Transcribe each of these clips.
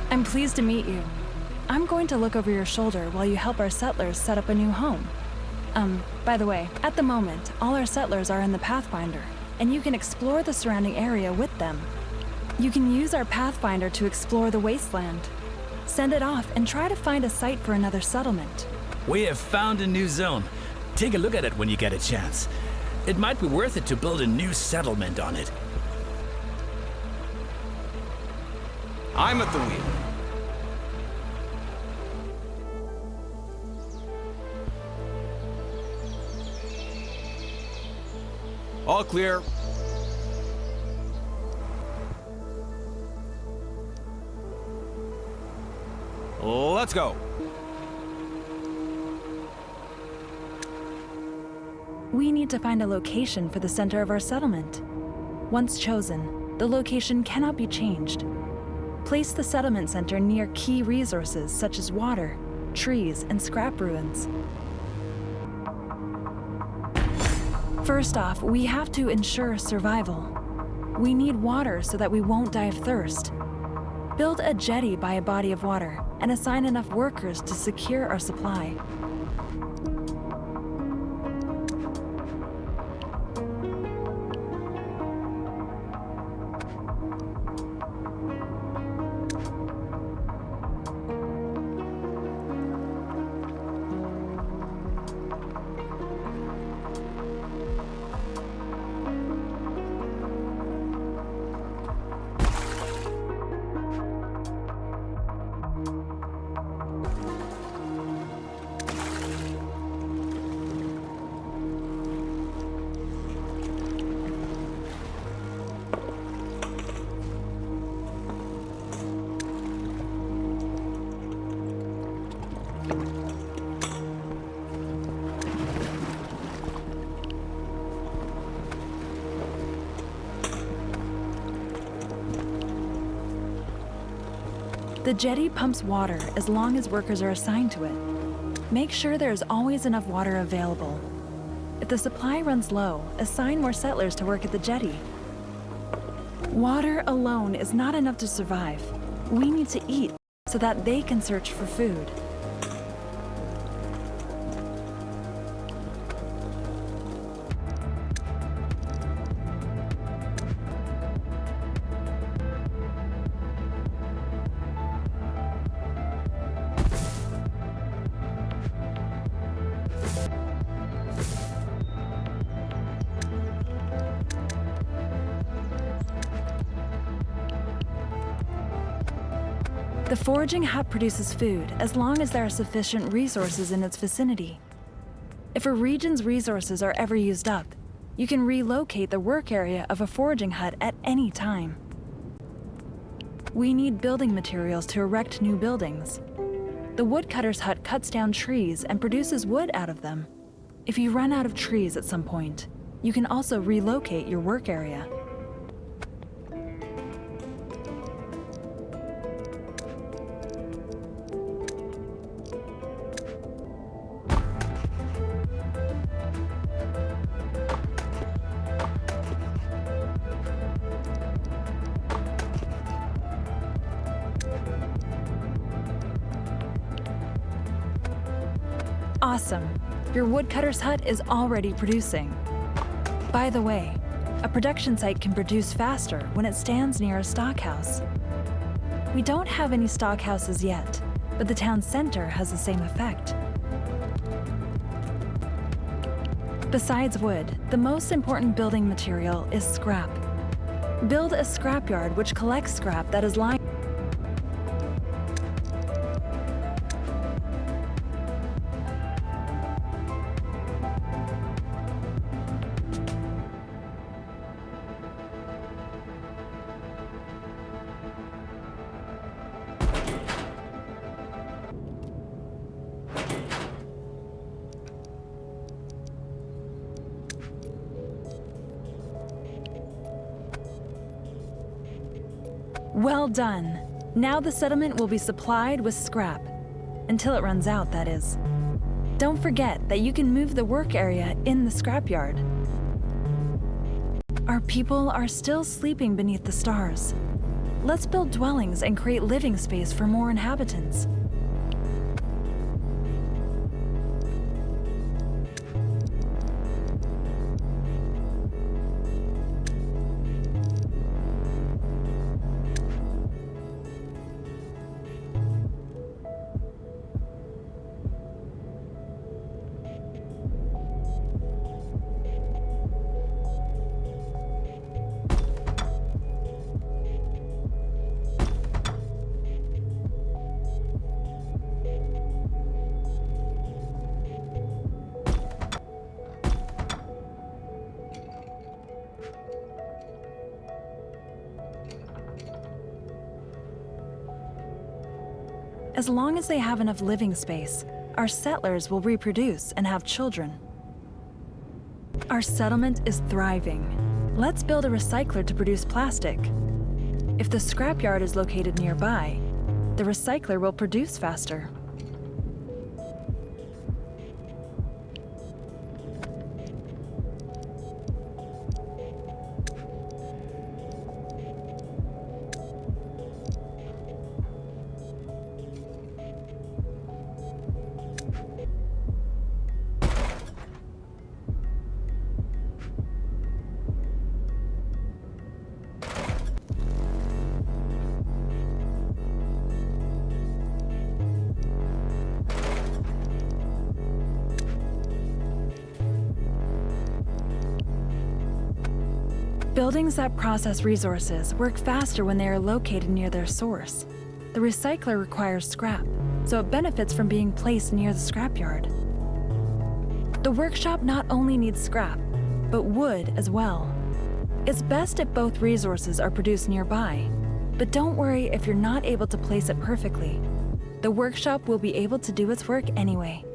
I'm pleased to meet you. I'm going to look over your shoulder while you help our settlers set up a new home. By the way, at the moment, all our settlers are in the Pathfinder, and you can explore the surrounding area with them. You can use our Pathfinder to explore the wasteland. Send it off and try to find a site for another settlement. We have found a new zone. Take a look at it when you get a chance. It might be worth it to build a new settlement on it. I'm at the wheel. All clear. Let's go. We need to find a location for the center of our settlement. Once chosen, the location cannot be changed. Place the settlement center near key resources such as water, trees, and scrap ruins. First off, we have to ensure survival. We need water so that we won't die of thirst. Build a jetty by a body of water and assign enough workers to secure our supply. The jetty pumps water as long as workers are assigned to it. Make sure there is always enough water available. If the supply runs low, assign more settlers to work at the jetty. Water alone is not enough to survive. We need to eat so that they can search for food. The Foraging Hut produces food as long as there are sufficient resources in its vicinity. If a region's resources are ever used up, you can relocate the work area of a Foraging Hut at any time. We need building materials to erect new buildings. The woodcutter's hut cuts down trees and produces wood out of them. If you run out of trees at some point, you can also relocate your work area. Awesome. Your woodcutter's hut is already producing. By the way, a production site can produce faster when it stands near a stockhouse. We don't have any stockhouses yet, but the town center has the same effect. Besides wood, the most important building material is scrap. Build a scrapyard which collects scrap that is lying. Well done. Now the settlement will be supplied with scrap. Until it runs out, that is. Don't forget that you can move the work area in the scrapyard. Our people are still sleeping beneath the stars. Let's build dwellings and create living space for more inhabitants. As long as they have enough living space, our settlers will reproduce and have children. Our settlement is thriving. Let's build a recycler to produce plastic. If the scrapyard is located nearby, the recycler will produce faster. Buildings that process resources work faster when they are located near their source. The recycler requires scrap, so it benefits from being placed near the scrapyard. The workshop not only needs scrap, but wood as well. It's best if both resources are produced nearby, but don't worry if you're not able to place it perfectly. The workshop will be able to do its work anyway.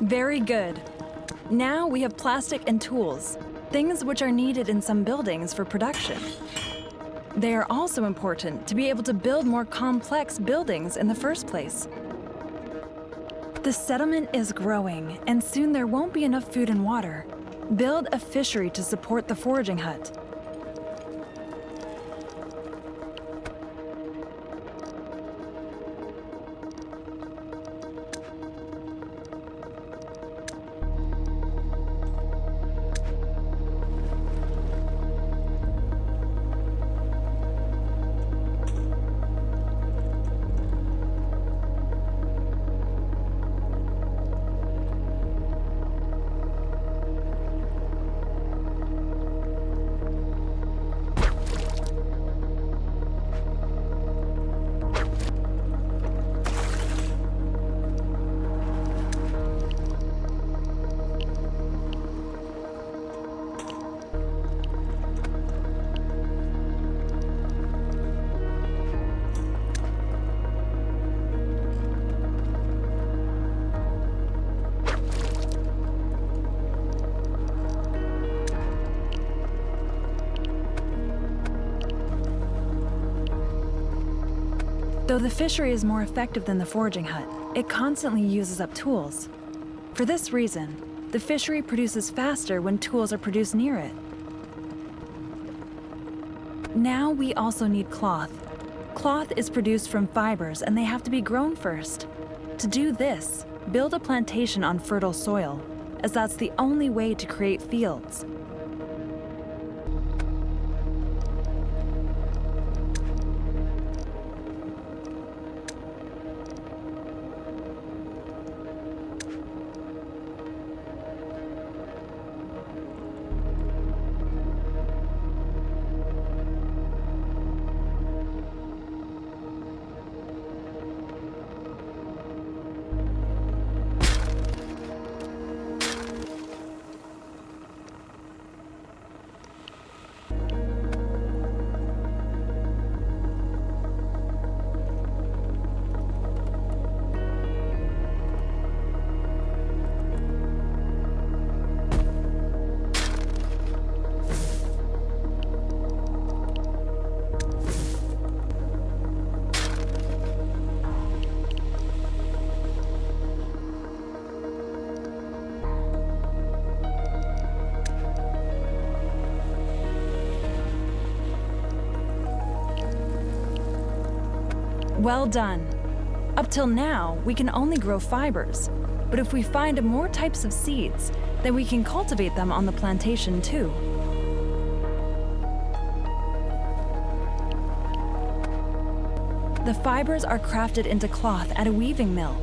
Very good. Now we have plastic and tools, things which are needed in some buildings for production. They are also important to be able to build more complex buildings in the first place. The settlement is growing, and soon there won't be enough food and water. Build a fishery to support the foraging hut. Though the fishery is more effective than the foraging hut, it constantly uses up tools. For this reason, the fishery produces faster when tools are produced near it. Now we also need cloth. Cloth is produced from fibers and they have to be grown first. To do this, build a plantation on fertile soil, as that's the only way to create fields. Well done. Up till now, we can only grow fibers, but if we find more types of seeds, then we can cultivate them on the plantation too. The fibers are crafted into cloth at a weaving mill.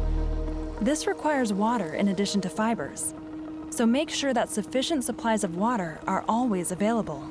This requires water in addition to fibers, so make sure that sufficient supplies of water are always available.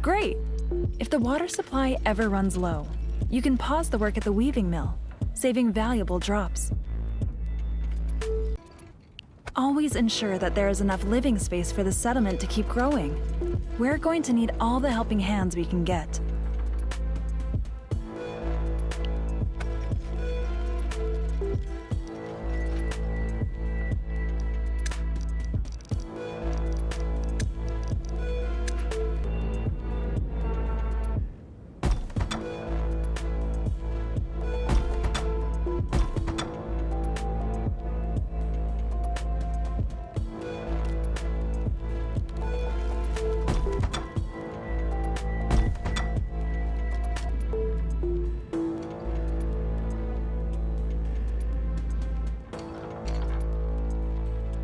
Great! If the water supply ever runs low, you can pause the work at the weaving mill, saving valuable drops. Always ensure that there is enough living space for the settlement to keep growing. We're going to need all the helping hands we can get.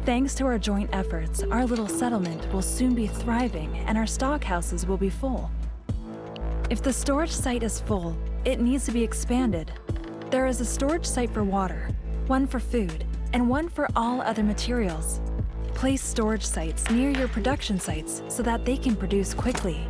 Thanks to our joint efforts, our little settlement will soon be thriving and our stockhouses will be full. If the storage site is full, it needs to be expanded. There is a storage site for water, one for food, and one for all other materials. Place storage sites near your production sites so that they can produce quickly.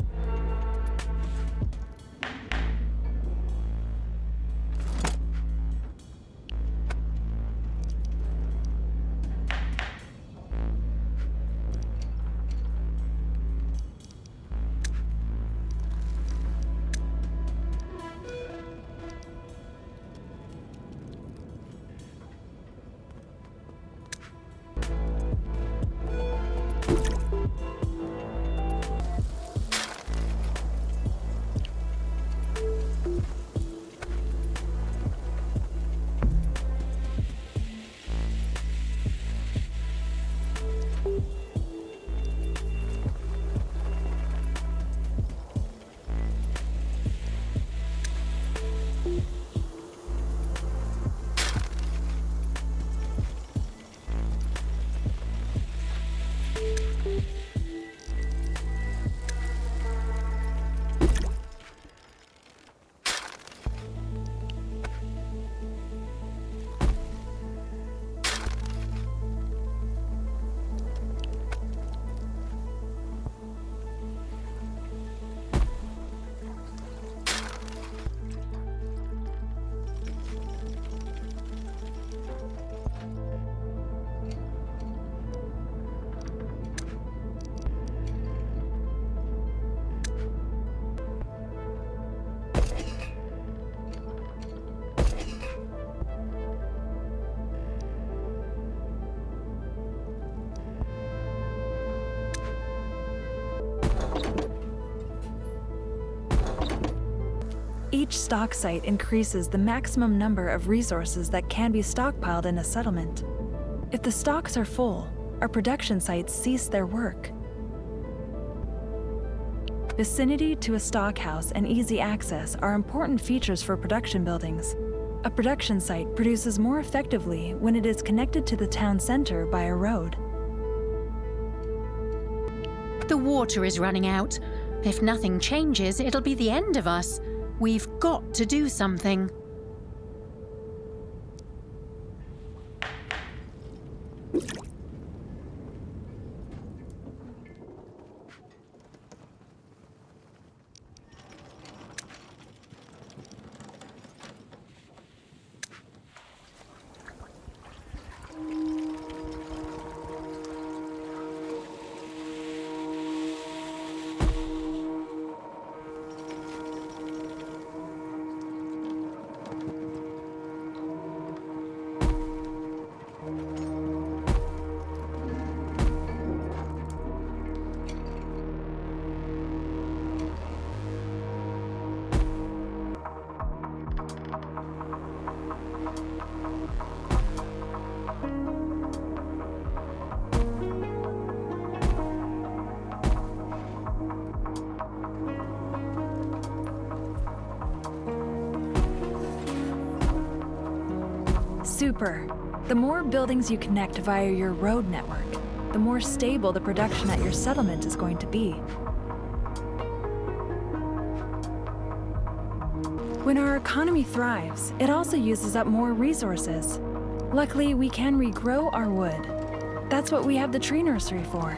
Each stock site increases the maximum number of resources that can be stockpiled in a settlement. If the stocks are full, our production sites cease their work. Vicinity to a stockhouse and easy access are important features for production buildings. A production site produces more effectively when it is connected to the town center by a road. The water is running out. If nothing changes, it'll be the end of us. We've got to do something. Super. The more buildings you connect via your road network, the more stable the production at your settlement is going to be. When our economy thrives, it also uses up more resources. Luckily, we can regrow our wood. That's what we have the tree nursery for.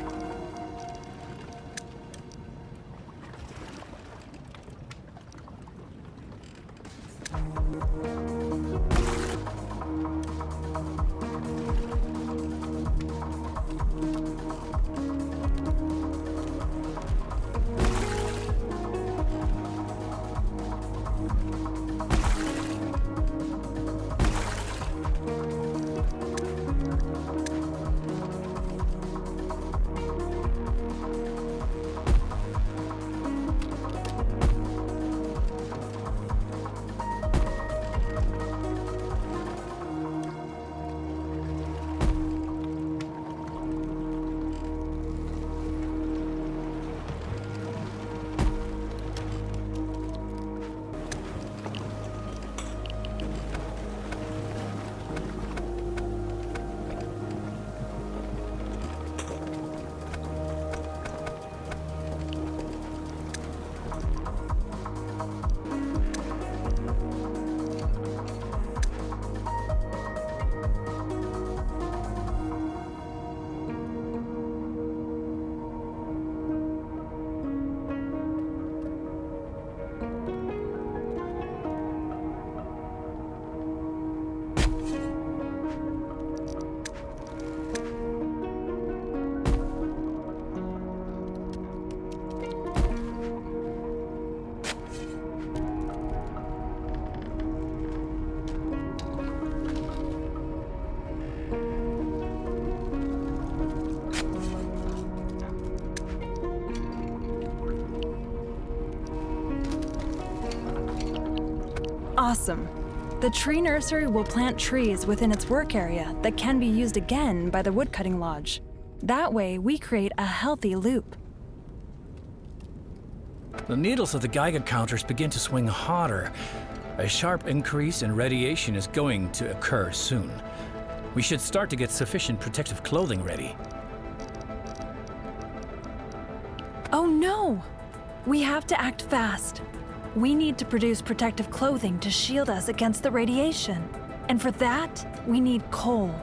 Awesome. The tree nursery will plant trees within its work area that can be used again by the Woodcutting Lodge. That way, we create a healthy loop. The needles of the Geiger counters begin to swing hotter. A sharp increase in radiation is going to occur soon. We should start to get sufficient protective clothing ready. Oh no! We have to act fast. We need to produce protective clothing to shield us against the radiation. And for that, we need coal.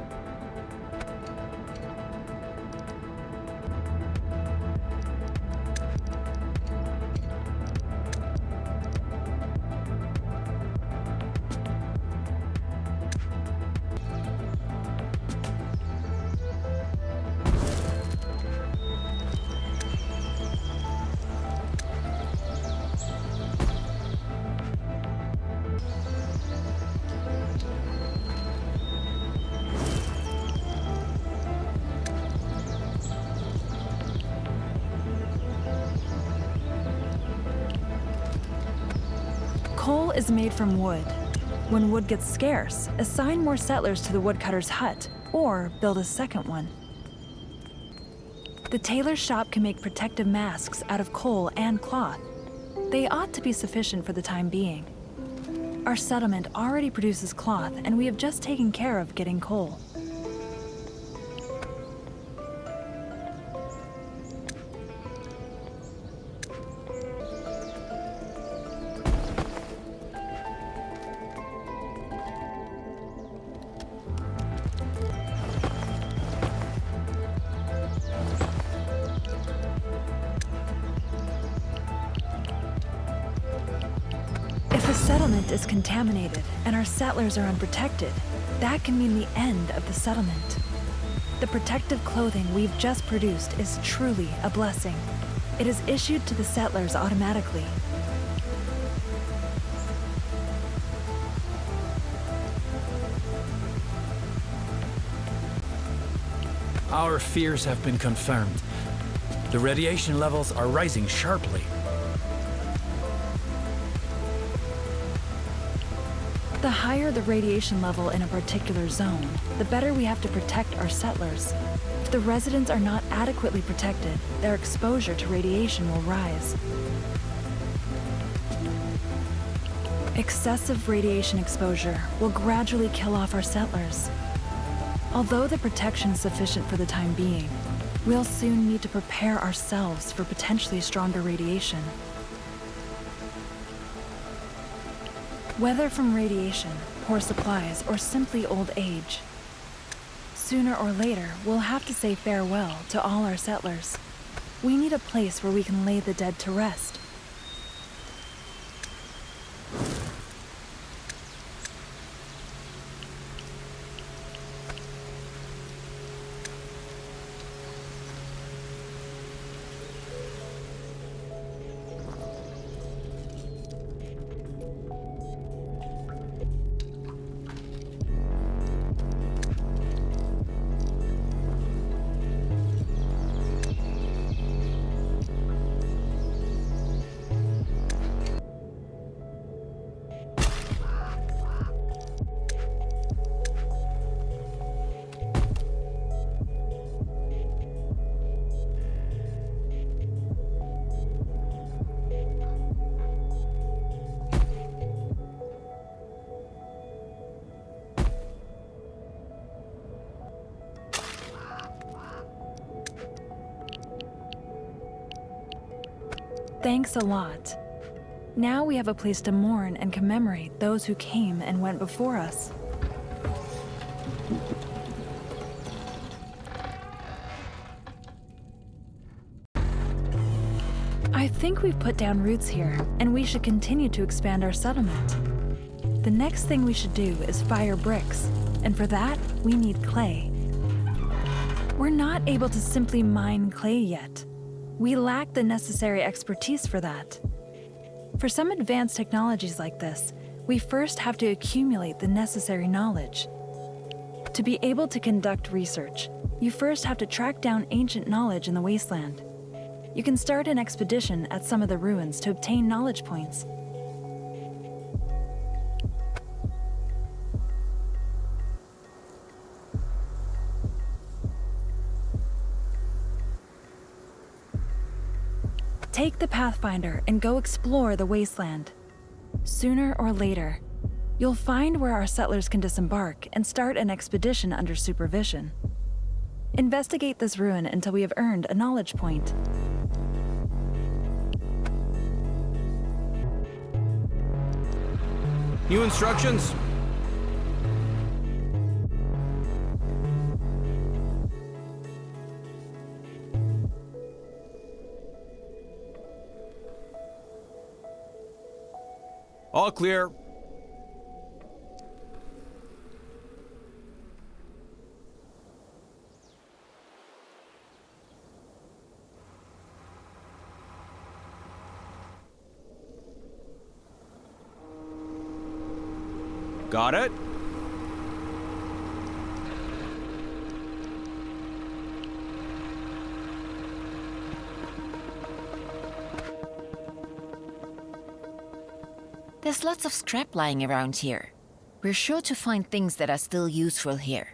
Coal is made from wood. When wood gets scarce, assign more settlers to the woodcutter's hut, or build a second one. The tailor's shop can make protective masks out of coal and cloth. They ought to be sufficient for the time being. Our settlement already produces cloth, and we have just taken care of getting coal. If a settlement is contaminated and our settlers are unprotected, that can mean the end of the settlement. The protective clothing we've just produced is truly a blessing. It is issued to the settlers automatically. Our fears have been confirmed. The radiation levels are rising sharply. The higher the radiation level in a particular zone, the better we have to protect our settlers. If the residents are not adequately protected, their exposure to radiation will rise. Excessive radiation exposure will gradually kill off our settlers. Although the protection is sufficient for the time being, we'll soon need to prepare ourselves for potentially stronger radiation. Whether from radiation, poor supplies, or simply old age, sooner or later, we'll have to say farewell to all our settlers. We need a place where we can lay the dead to rest. Thanks a lot. Now we have a place to mourn and commemorate those who came and went before us. I think we've put down roots here, and we should continue to expand our settlement. The next thing we should do is fire bricks, and for that, we need clay. We're not able to simply mine clay yet. We lack the necessary expertise for that. For some advanced technologies like this, we first have to accumulate the necessary knowledge. To be able to conduct research, you first have to track down ancient knowledge in the wasteland. You can start an expedition at some of the ruins to obtain knowledge points. Take the Pathfinder and go explore the wasteland. Sooner or later, you'll find where our settlers can disembark and start an expedition under supervision. Investigate this ruin until we have earned a knowledge point. New instructions? All clear. Got it? There's lots of scrap lying around here. We're sure to find things that are still useful here.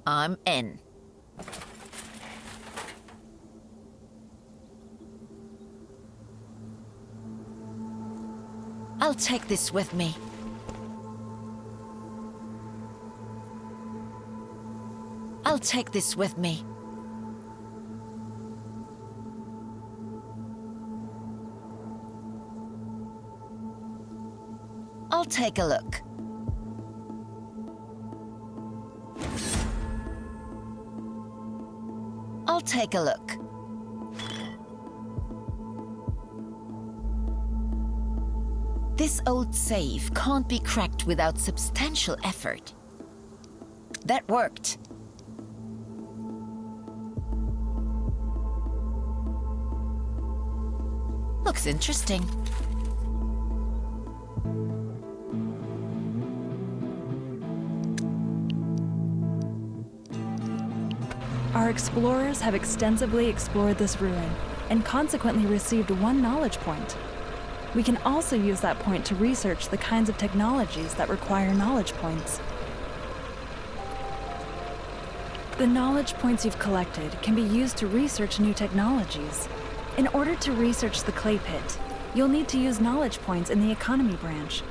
I'm in. I'll take this with me. I'll take this with me. I'll take a look. I'll take a look. This old safe can't be cracked without substantial effort. That worked. Looks interesting. Our explorers have extensively explored this ruin and consequently received 1 knowledge point. We can also use that point to research the kinds of technologies that require knowledge points. The knowledge points you've collected can be used to research new technologies. In order to research the clay pit, you'll need to use knowledge points in the economy branch.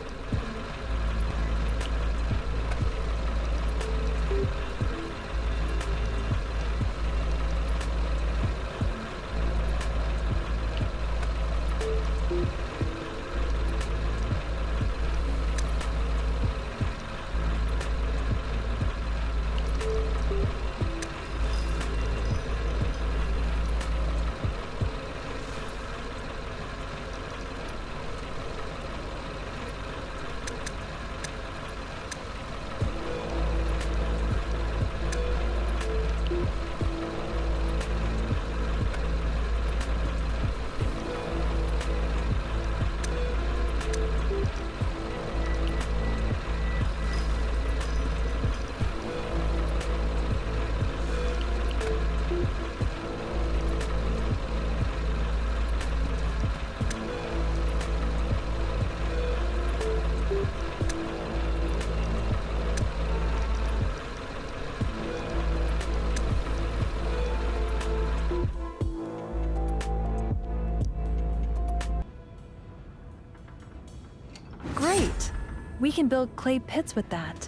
Great! We can build clay pits with that.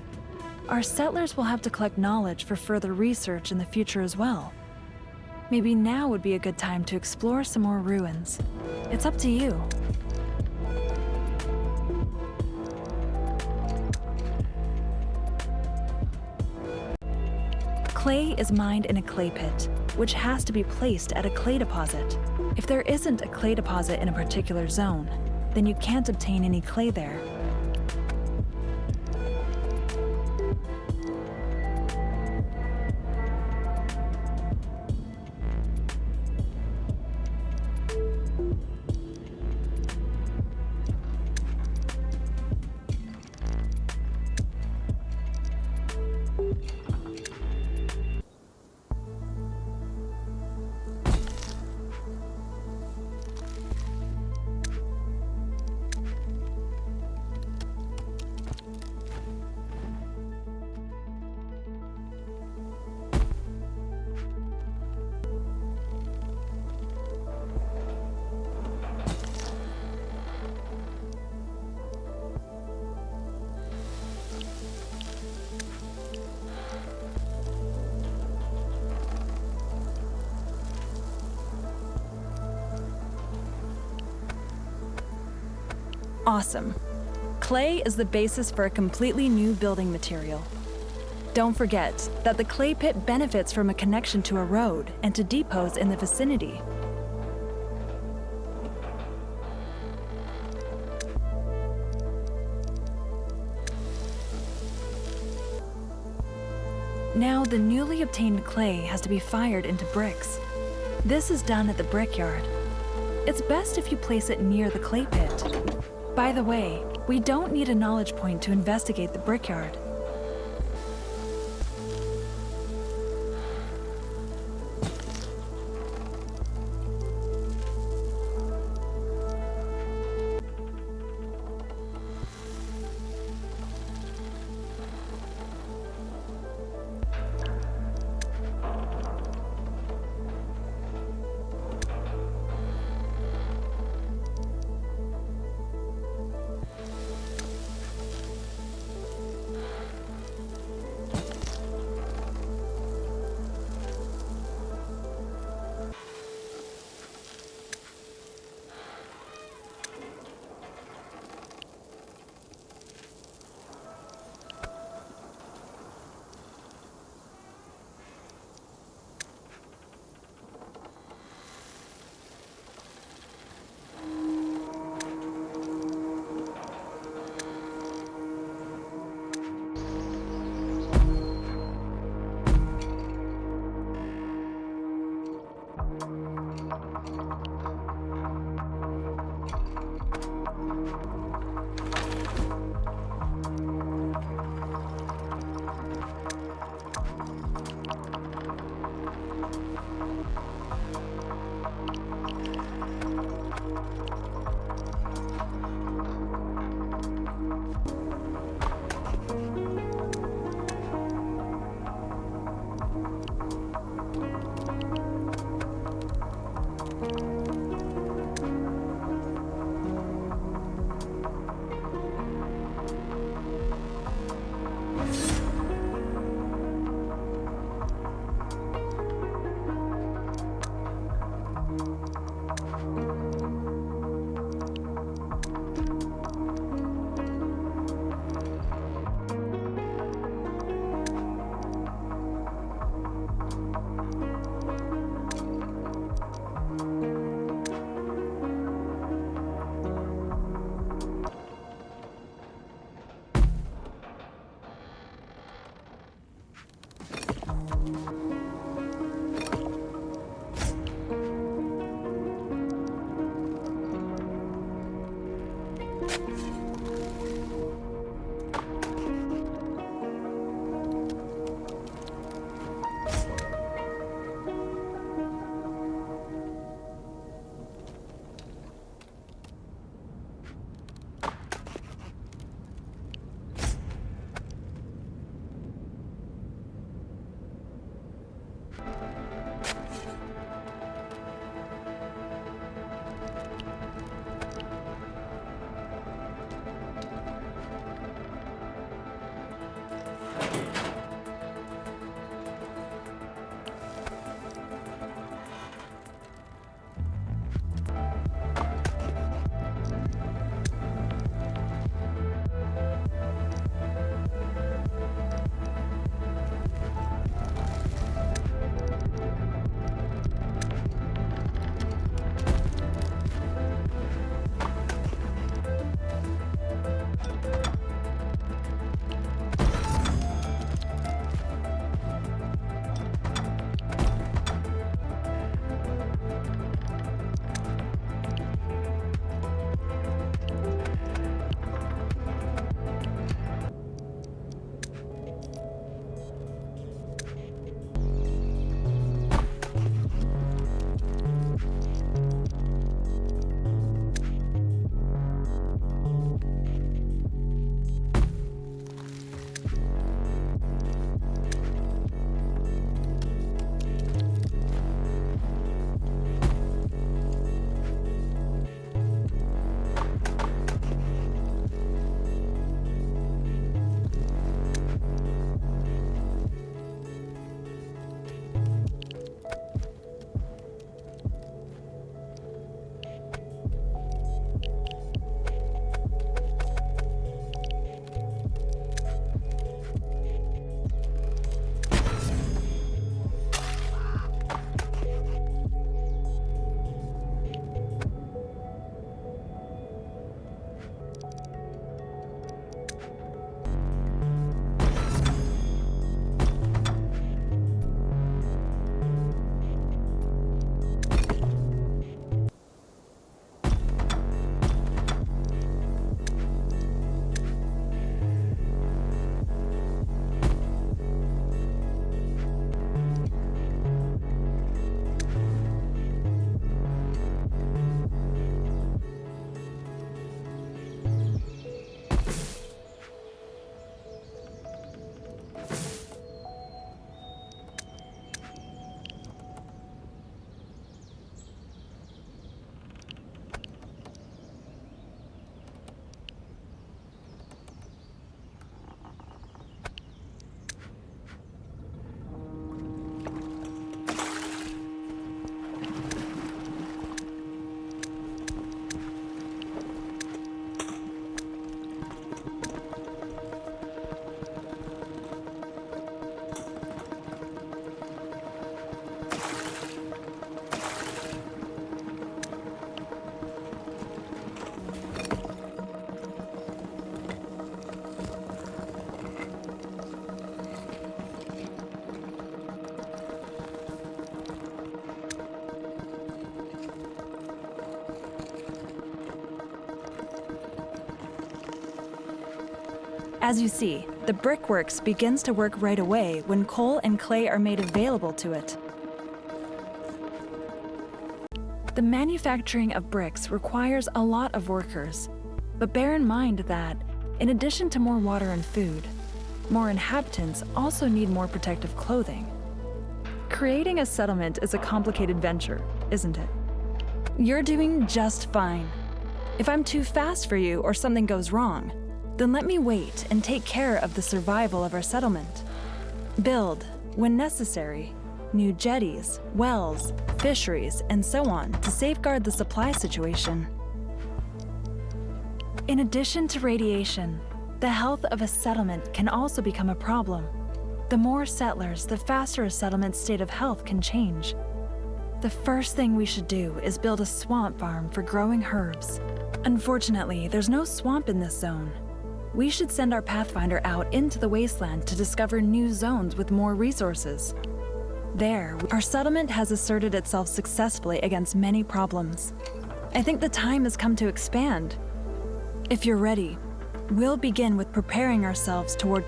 Our settlers will have to collect knowledge for further research in the future as well. Maybe now would be a good time to explore some more ruins. It's up to you. Clay is mined in a clay pit, which has to be placed at a clay deposit. If there isn't a clay deposit in a particular zone, then you can't obtain any clay there. Awesome. Clay is the basis for a completely new building material. Don't forget that the clay pit benefits from a connection to a road and to depots in the vicinity. Now, the newly obtained clay has to be fired into bricks. This is done at the brickyard. It's best if you place it near the clay pit. By the way, we don't need a knowledge point to investigate the brickyard. As you see, the Brickworks begins to work right away when coal and clay are made available to it. The manufacturing of bricks requires a lot of workers, but bear in mind that, in addition to more water and food, more inhabitants also need more protective clothing. Creating a settlement is a complicated venture, isn't it? You're doing just fine. If I'm too fast for you or something goes wrong, then let me wait and take care of the survival of our settlement. Build, when necessary, new jetties, wells, fisheries, and so on to safeguard the supply situation. In addition to radiation, the health of a settlement can also become a problem. The more settlers, the faster a settlement's state of health can change. The first thing we should do is build a swamp farm for growing herbs. Unfortunately, there's no swamp in this zone. We should send our Pathfinder out into the wasteland to discover new zones with more resources. There, our settlement has asserted itself successfully against many problems. I think the time has come to expand. If you're ready, we'll begin with preparing ourselves toward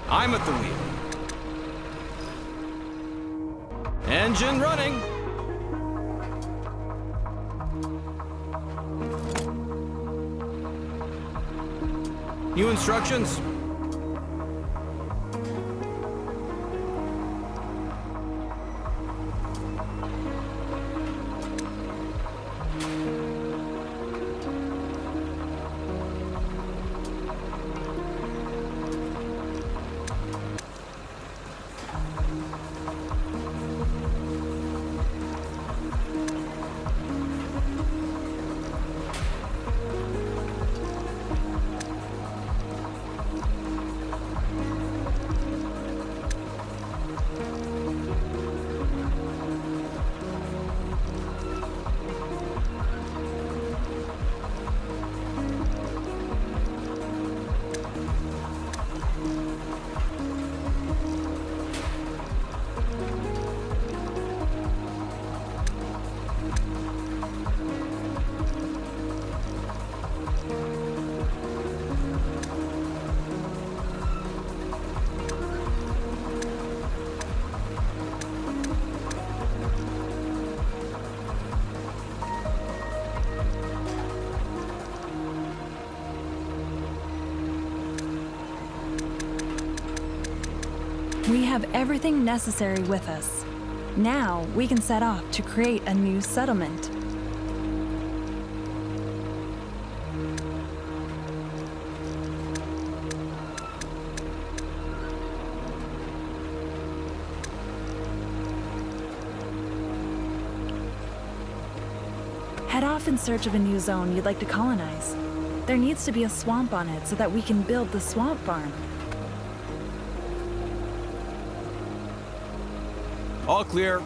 I'm at the wheel. Engine running. New instructions? We have everything necessary with us. Now we can set off to create a new settlement. Head off in search of a new zone you'd like to colonize. There needs to be a swamp on it so that we can build the swamp farm. All clear.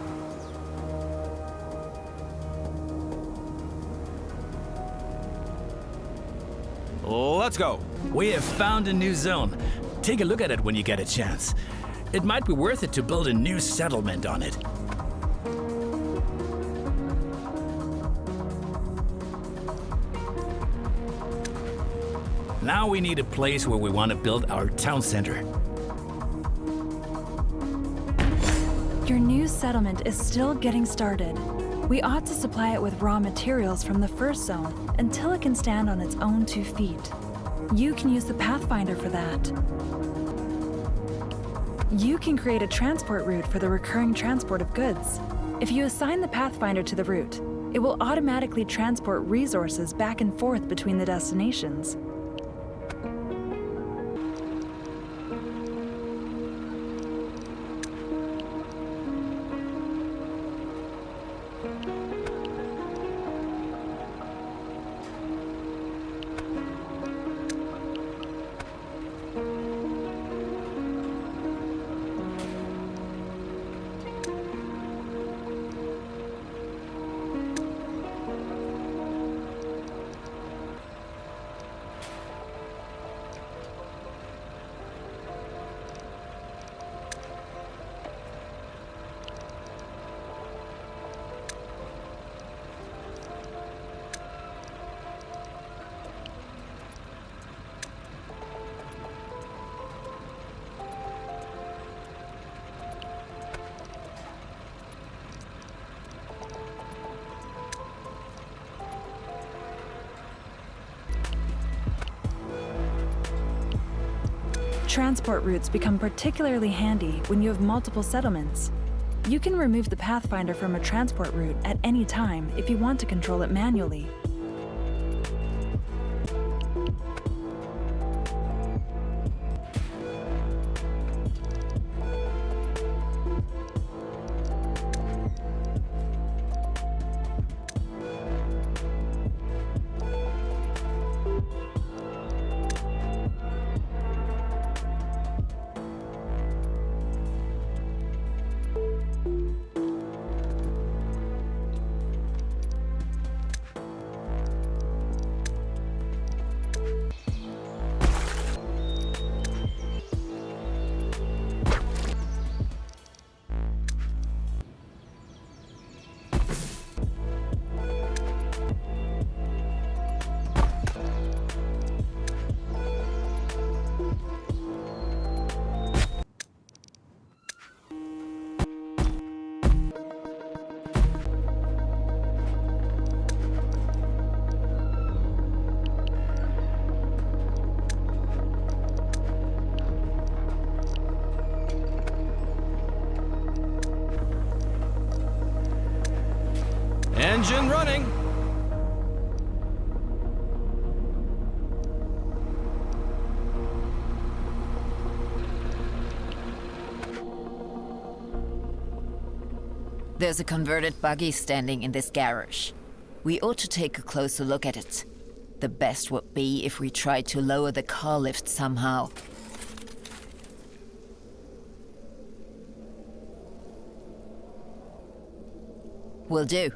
Let's go. We have found a new zone. Take a look at it when you get a chance. It might be worth it to build a new settlement on it. Now we need a place where we want to build our town center. Your new settlement is still getting started. We ought to supply it with raw materials from the first zone until it can stand on its own 2 feet. You can use the Pathfinder for that. You can create a transport route for the recurring transport of goods. If you assign the Pathfinder to the route, it will automatically transport resources back and forth between the destinations. Transport routes become particularly handy when you have multiple settlements. You can remove the Pathfinder from a transport route at any time if you want to control it manually. Engine running. There's a converted buggy standing in this garage. We ought to take a closer look at it. The best would be if we tried to lower the car lift somehow. Will do.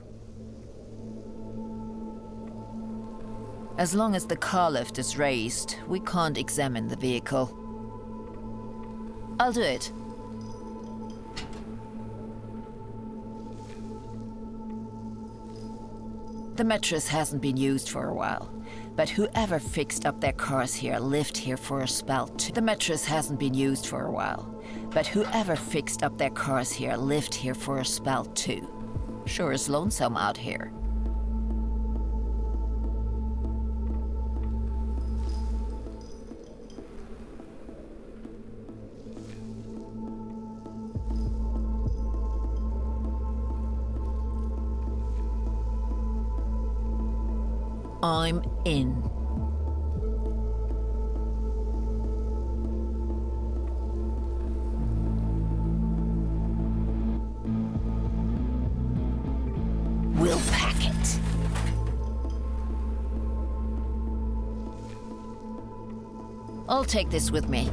As long as the car lift is raised, we can't examine the vehicle. I'll do it. The mattress hasn't been used for a while, but whoever fixed up their cars here lived here for a spell too. The mattress hasn't been used for a while, but whoever fixed up their cars here lived here for a spell too. Sure is lonesome out here. I'm in. We'll pack it. I'll take this with me.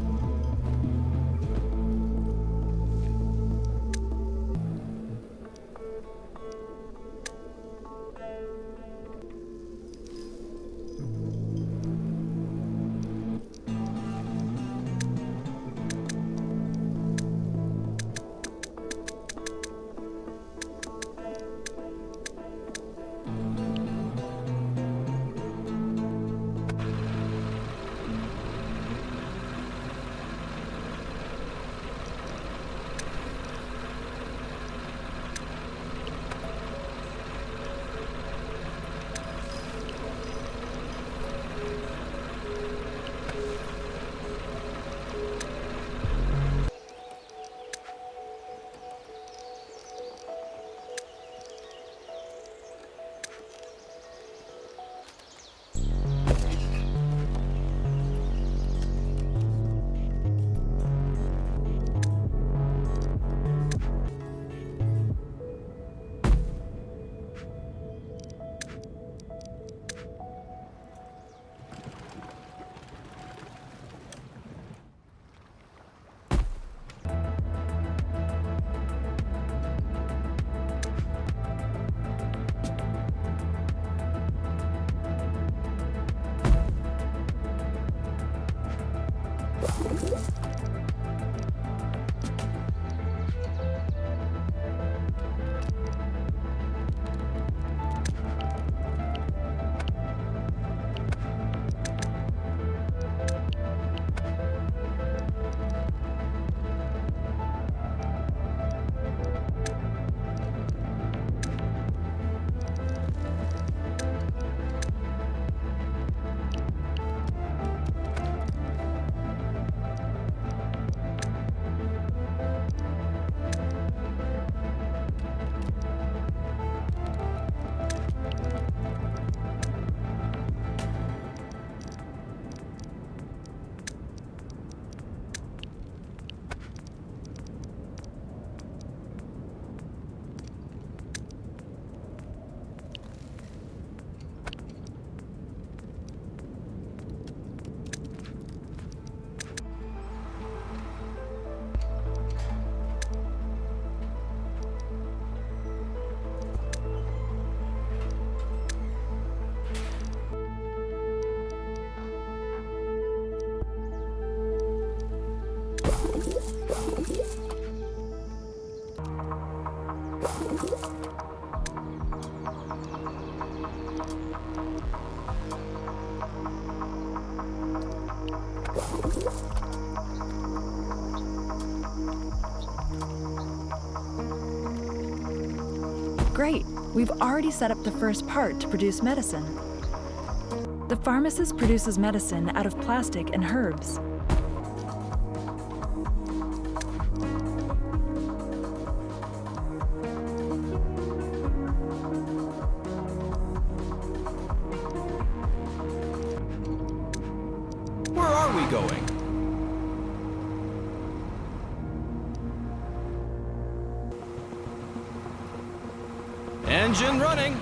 Great, we've already set up the first part to produce medicine. The Pharmacist produces medicine out of plastic and herbs. Where are we going? Engine running!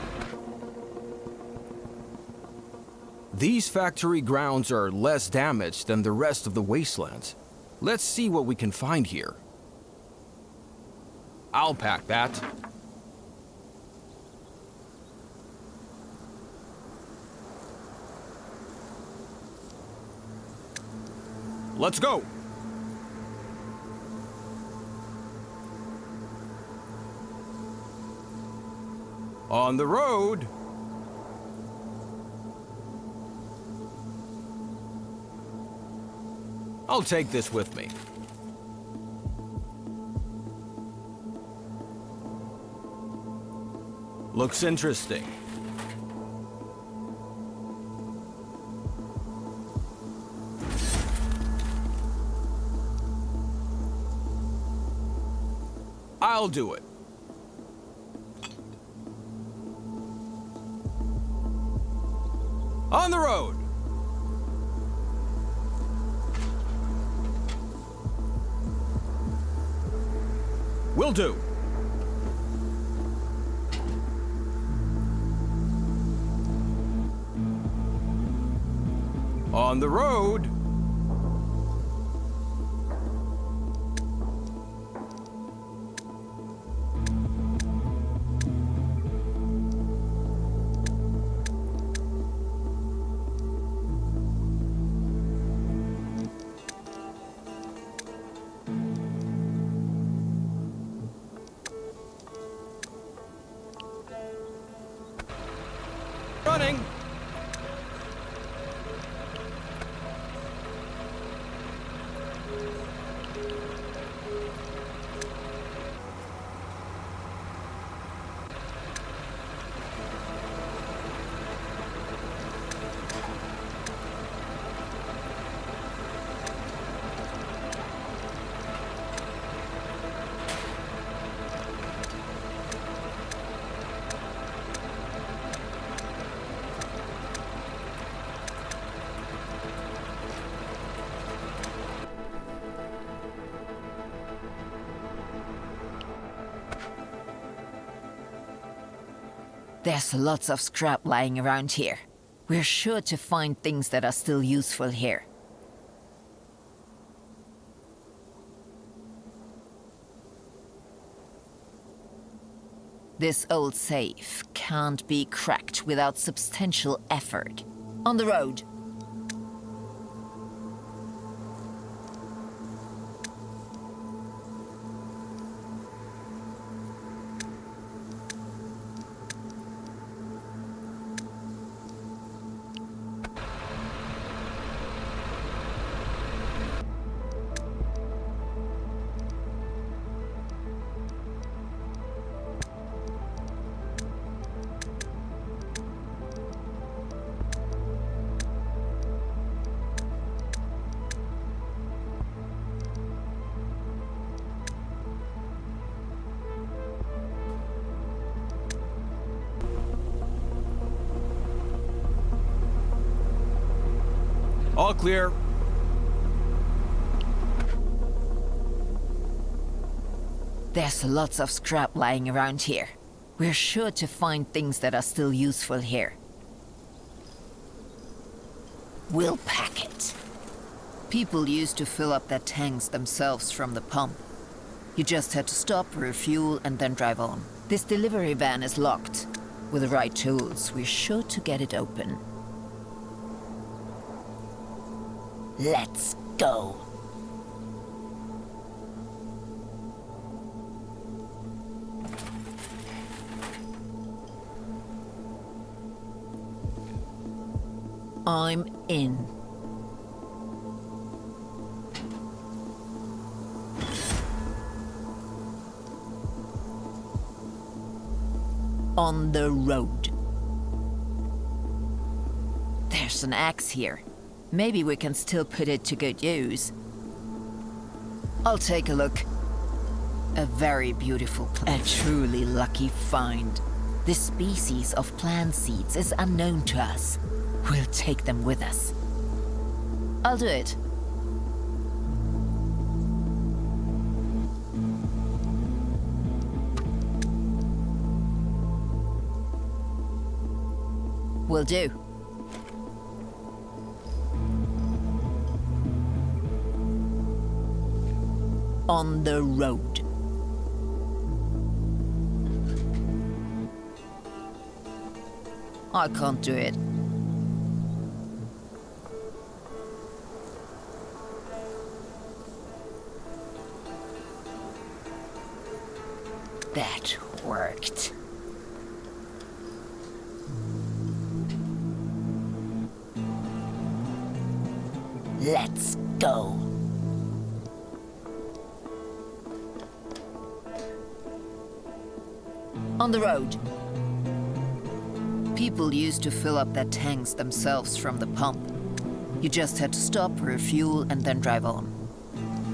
These factory grounds are less damaged than the rest of the wastelands. Let's see what we can find here. I'll pack that. Let's go! On the road! I'll take this with me. Looks interesting. I'll do it. On the road! Will do. On the road! Running! There's lots of scrap lying around here. We're sure to find things that are still useful here. This old safe can't be cracked without substantial effort. On the road. All clear. There's lots of scrap lying around here. We're sure to find things that are still useful here. We'll pack it. People used to fill up their tanks themselves from the pump. You just had to stop, refuel, and then drive on. This delivery van is locked. With the right tools, we're sure to get it open. Let's go. I'm in. On the road. There's an axe here. Maybe we can still put it to good use. I'll take a look. A very beautiful plant. A truly lucky find. This species of plant seeds is unknown to us. We'll take them with us. I'll do it. Will do. On the road. I can't do it. That worked. Let's go. On the road. People used to fill up their tanks themselves from the pump. You just had to stop, refuel, and then drive on.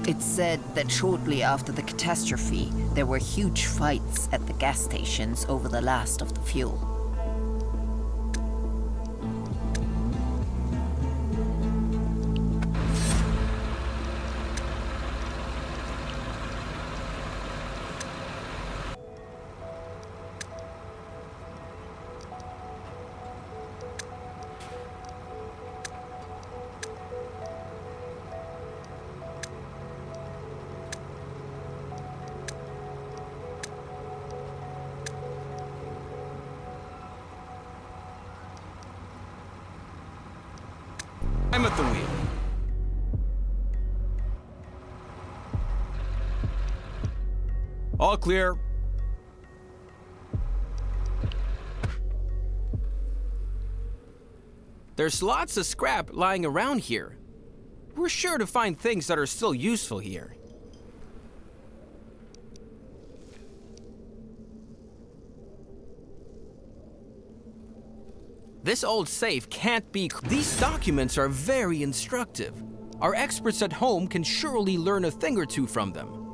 It's said that shortly after the catastrophe, there were huge fights at the gas stations over the last of the fuel. I'm at the wheel. All clear. There's lots of scrap lying around here. We're sure to find things that are still useful here. This old safe can't be... These documents are very instructive. Our experts at home can surely learn a thing or two from them.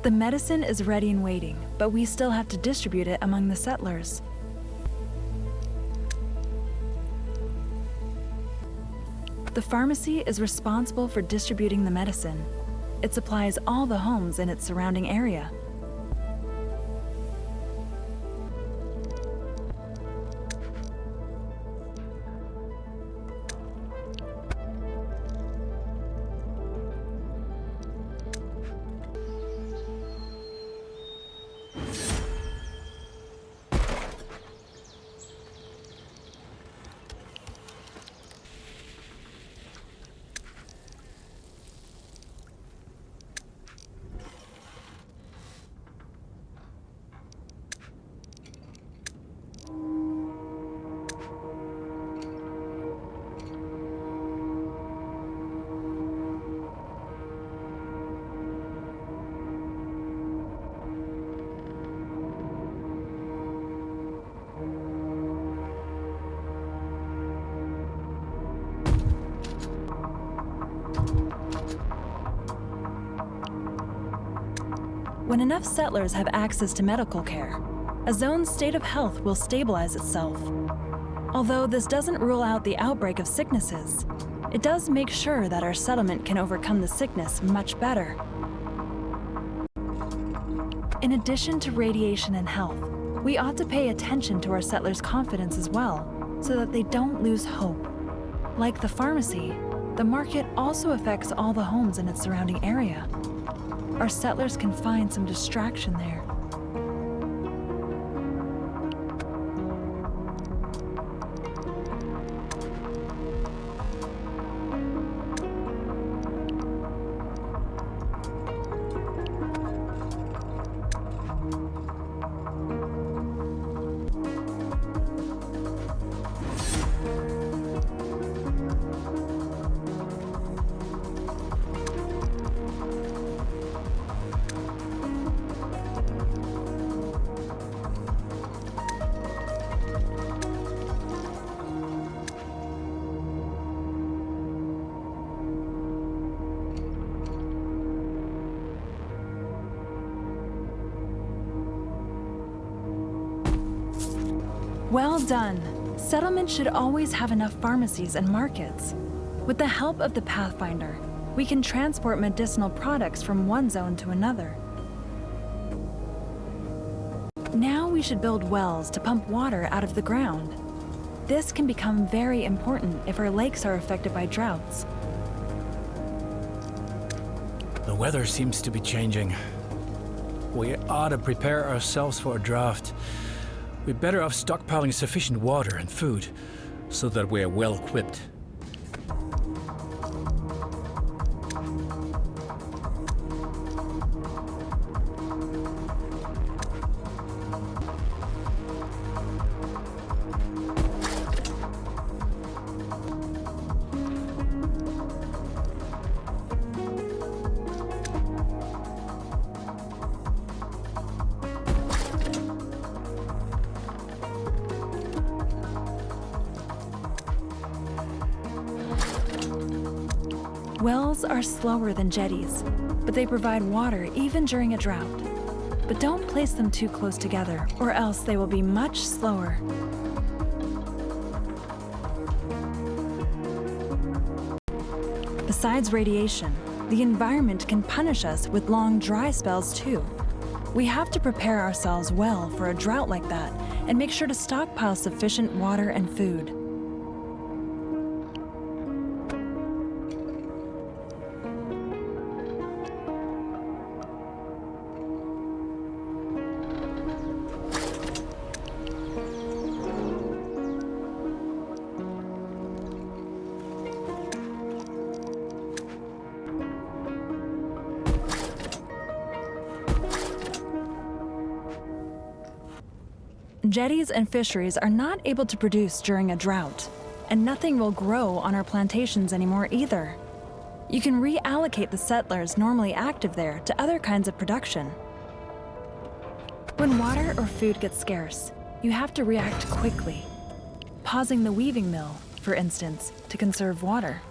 The medicine is ready and waiting, but we still have to distribute it among the settlers. The pharmacy is responsible for distributing the medicine. It supplies all the homes in its surrounding area. when enough settlers have access to medical care, a zone's state of health will stabilize itself. Although this doesn't rule out the outbreak of sicknesses, it does make sure that our settlement can overcome the sickness much better. In addition to radiation and health, we ought to pay attention to our settlers' confidence as well, so that they don't lose hope. Like the pharmacy, the market also affects all the homes in its surrounding area. Our settlers can find some distraction there. Well done! Settlement should always have enough pharmacies and markets. With the help of the Pathfinder, we can transport medicinal products from one zone to another. Now we should build wells to pump water out of the ground. This can become very important if our lakes are affected by droughts. The weather seems to be changing. We ought to prepare ourselves for a drought. We're better off stockpiling sufficient water and food so that we're well equipped. Wells are slower than jetties, but they provide water even during a drought. But don't place them too close together, or else they will be much slower. Besides radiation, the environment can punish us with long dry spells too. We have to prepare ourselves well for a drought like that and make sure to stockpile sufficient water and food. Jetties and fisheries are not able to produce during a drought, and nothing will grow on our plantations anymore either. You can reallocate the settlers normally active there to other kinds of production. When water or food gets scarce, you have to react quickly, pausing the weaving mill, for instance, to conserve water.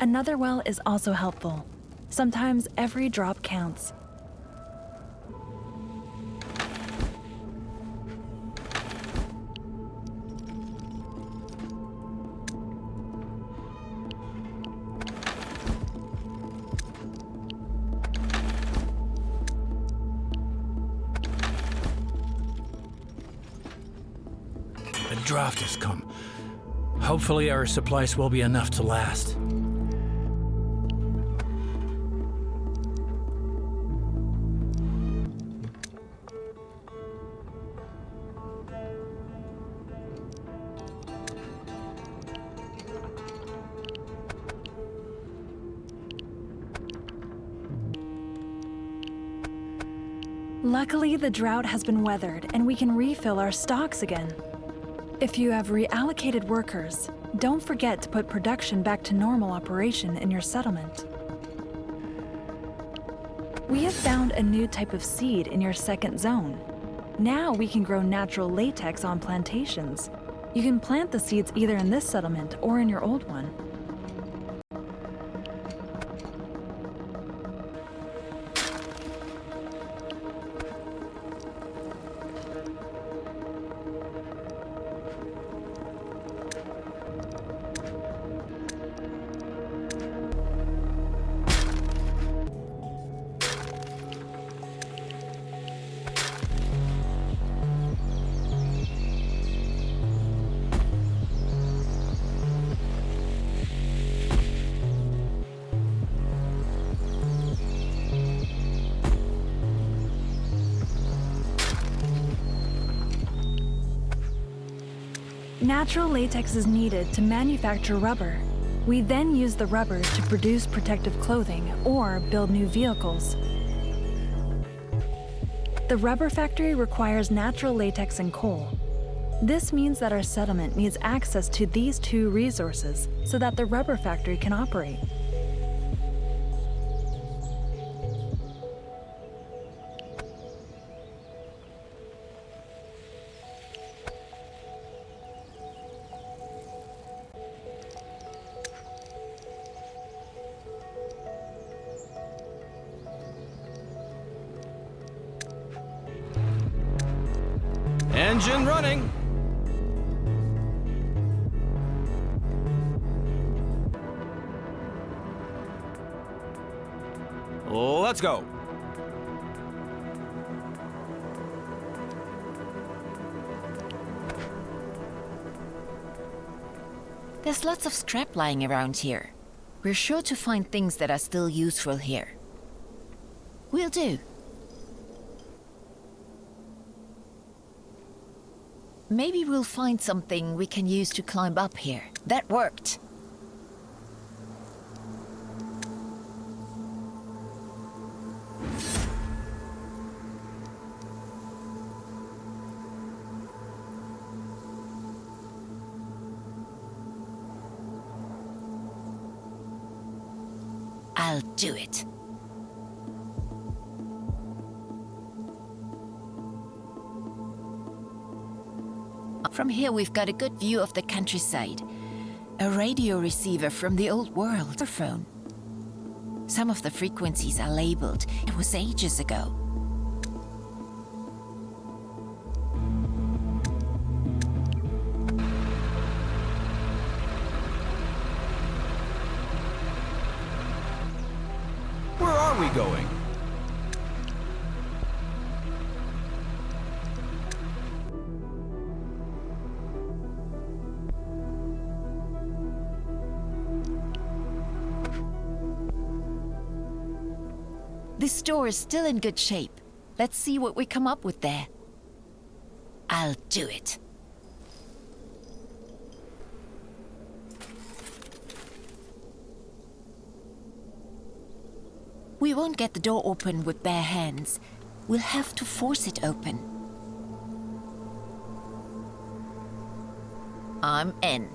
Another well is also helpful. Sometimes every drop counts. The drought has come. Hopefully our supplies will be enough to last. Luckily, the drought has been weathered and we can refill our stocks again. If you have reallocated workers, don't forget to put production back to normal operation in your settlement. We have found a new type of seed in your second zone. Now we can grow natural latex on plantations. You can plant the seeds either in this settlement or in your old one. Natural latex is needed to manufacture rubber. We then use the rubber to produce protective clothing or build new vehicles. The rubber factory requires natural latex and coal. This means that our settlement needs access to these two resources so that the rubber factory can operate. Engine running! Let's go! There's lots of scrap lying around here. We're sure to find things that are still useful here. Will do. Maybe we'll find something we can use to climb up here. That worked. I'll do it. From here we've got a good view of the countryside. A radio receiver from the old world. Phone. Some of the frequencies are labeled. It was ages ago. Where are we going? This store is still in good shape. Let's see what we come up with there. I'll do it. We won't get the door open with bare hands. We'll have to force it open. I'm in.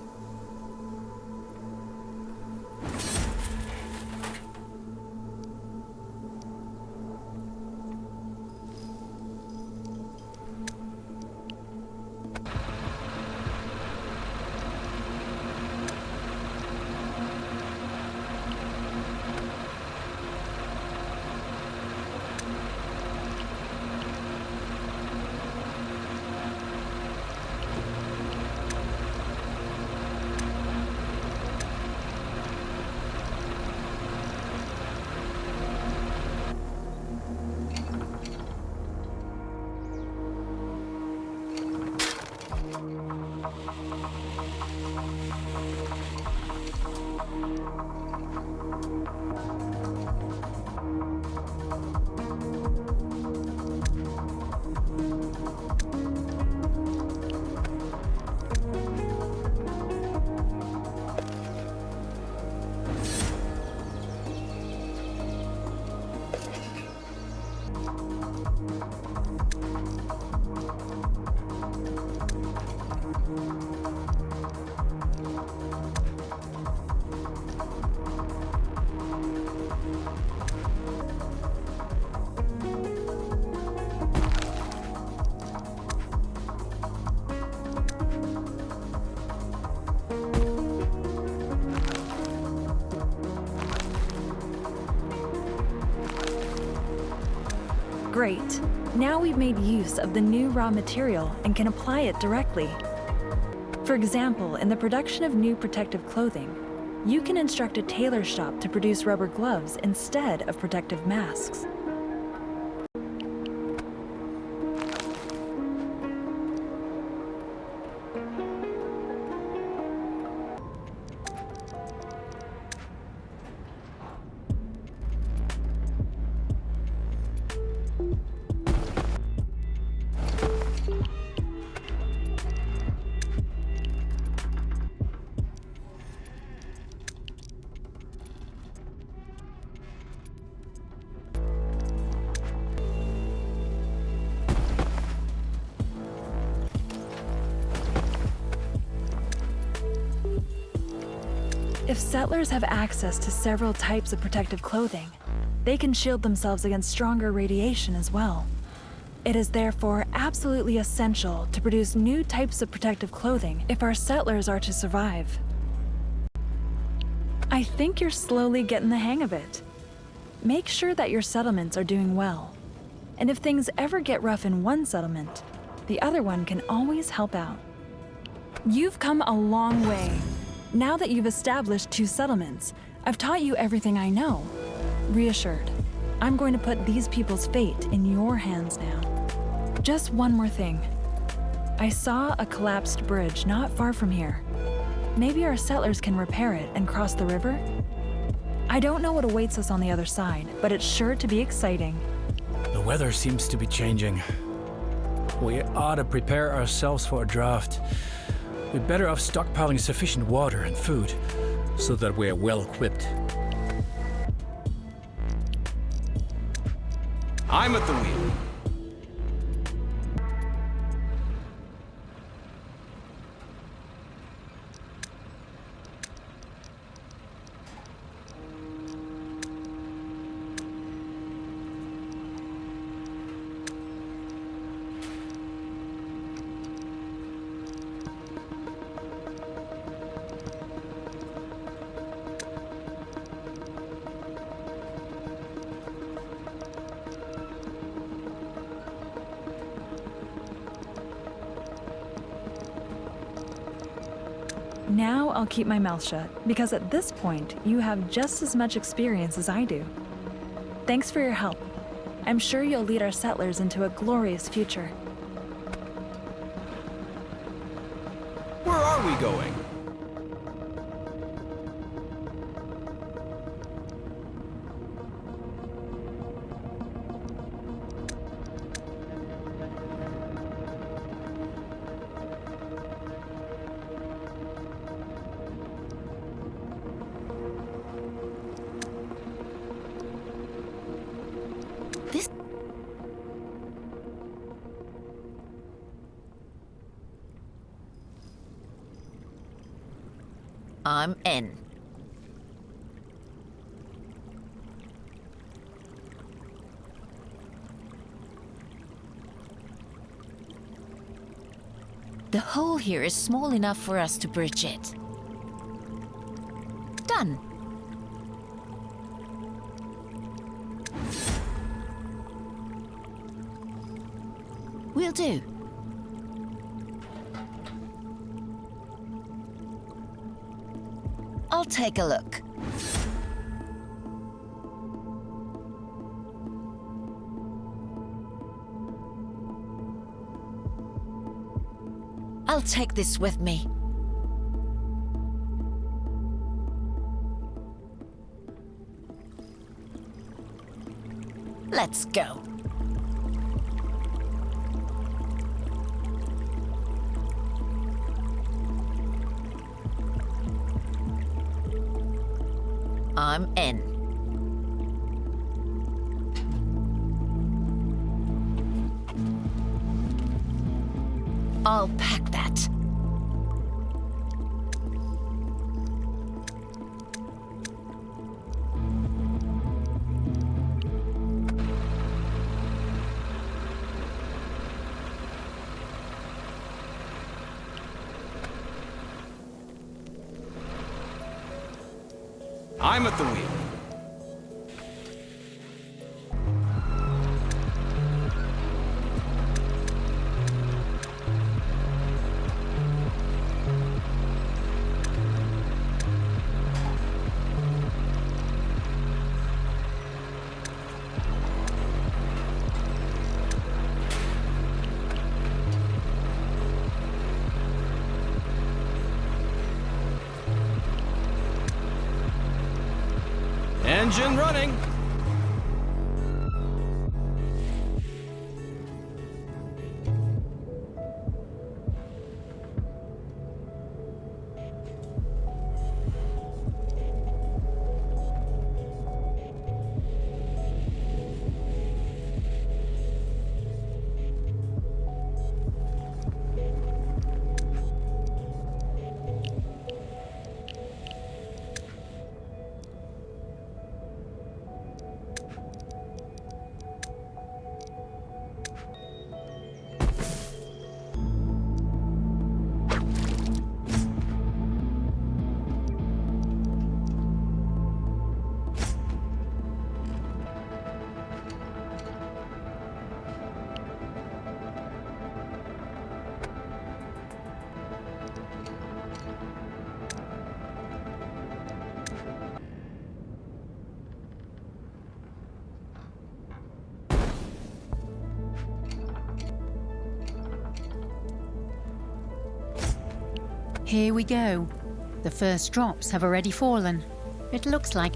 Great. Now we've made use of the new raw material and can apply it directly. For example, in the production of new protective clothing, you can instruct a tailor shop to produce rubber gloves instead of protective masks. If settlers have access to several types of protective clothing, they can shield themselves against stronger radiation as well. It is therefore absolutely essential to produce new types of protective clothing if our settlers are to survive. I think you're slowly getting the hang of it. Make sure that your settlements are doing well. And if things ever get rough in one settlement, the other one can always help out. You've come a long way. Now that you've established 2 settlements, I've taught you everything I know. Reassured, I'm going to put these people's fate in your hands now. Just one more thing. I saw a collapsed bridge not far from here. Maybe our settlers can repair it and cross the river? I don't know what awaits us on the other side, but it's sure to be exciting. The weather seems to be changing. We ought to prepare ourselves for a drought. We're better off stockpiling sufficient water and food so that we're well equipped. I'm at the wheel. Now I'll keep my mouth shut, because at this point, you have just as much experience as I do. Thanks for your help. I'm sure you'll lead our settlers into a glorious future. Where are we going? I'm in. The hole here is small enough for us to bridge it. Done. Will do. I'll take a look. I'll take this with me. Let's go. I'm in. I'll pack that. I'm at the wheel. Engine running. Here we go. The first drops have already fallen. It looks like